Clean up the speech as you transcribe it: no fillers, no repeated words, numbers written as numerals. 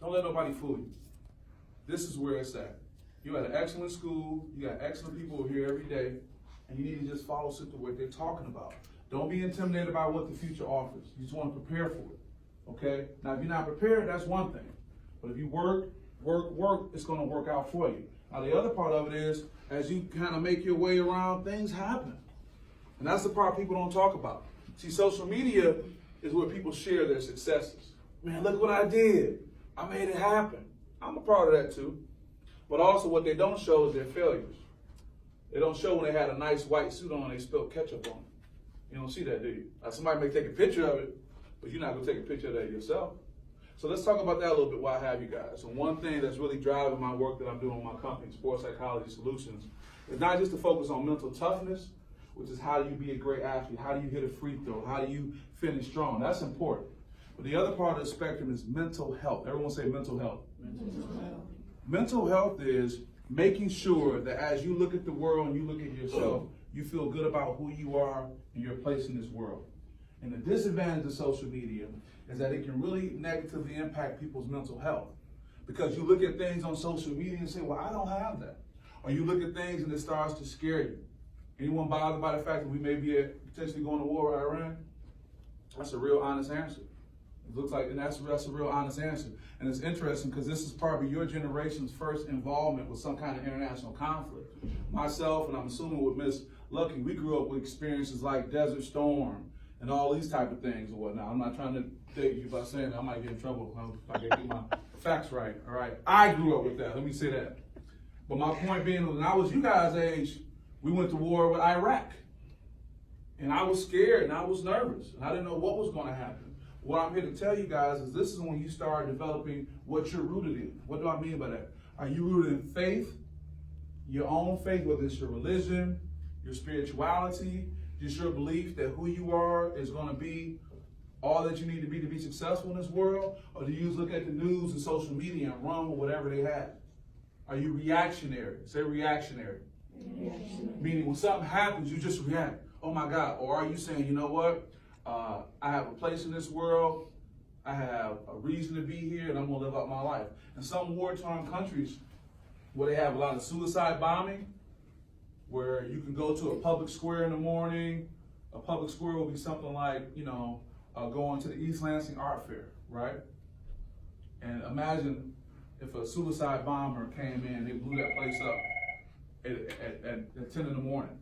Don't let nobody fool you. This is where it's at. You're at an excellent school, you got excellent people here every day, and you need to just follow suit to what they're talking about. Don't be intimidated by what the future offers. You just want to prepare for it, okay? Now, if you're not prepared, that's one thing. But if you work, it's going to work out for you. Now, the other part of it is, as you kind of make your way around, things happen. And that's the part people don't talk about. See, social media is where people share their successes. Man, look what I did. I made it happen. I'm a part of that too. But also what they don't show is their failures. They don't show when they had a nice white suit on and they spilled ketchup on it. You don't see that, do you? Somebody may take a picture of it, but you're not going to take a picture of that yourself. So let's talk about that a little bit while I have you guys. So one thing that's really driving my work that I'm doing with my company, Sports Psychology Solutions, is not just to focus on mental toughness, which is how do you be a great athlete, how do you hit a free throw, how do you finish strong. That's important. But the other part of the spectrum is mental health. Everyone say mental health. Mental health. Mental health is making sure that as you look at the world and you look at yourself, you feel good about who you are and your place in this world. And the disadvantage of social media is that it can really negatively impact people's mental health. Because you look at things on social media and say, well, I don't have that. Or you look at things and it starts to scare you. Anyone bothered by the fact that we may be potentially going to war with Iran? That's a real honest answer. It looks like, and that's a real honest answer. And it's interesting because this is probably your generation's first involvement with some kind of international conflict. Myself, and I'm assuming with Miss Lucky, we grew up with experiences like Desert Storm and all these type of things and whatnot. I'm not trying to date you by saying that I might get in trouble if I get my facts right, all right? I grew up with that, let me say that. But my point being, when I was you guys' age, we went to war with Iraq. And I was scared and I was nervous and I didn't know what was going to happen. What I'm here to tell you guys is this is when you start developing what you're rooted in. What do I mean by that? Are you rooted in faith, your own faith, whether it's your religion, your spirituality, just your belief that who you are is going to be all that you need to be successful in this world? Or do you just look at the news and social media and run with whatever they have? Are you reactionary? Say reactionary. Meaning when something happens, you just react. Oh my God. Or are you saying, you know what? I have a place in this world. I have a reason to be here, and I'm going to live out my life. In some war-torn countries where they have a lot of suicide bombing, where you can go to a public square in the morning. A public square will be something like, going to the East Lansing Art Fair, right? And imagine if a suicide bomber came in, they blew that place up at 10 in the morning.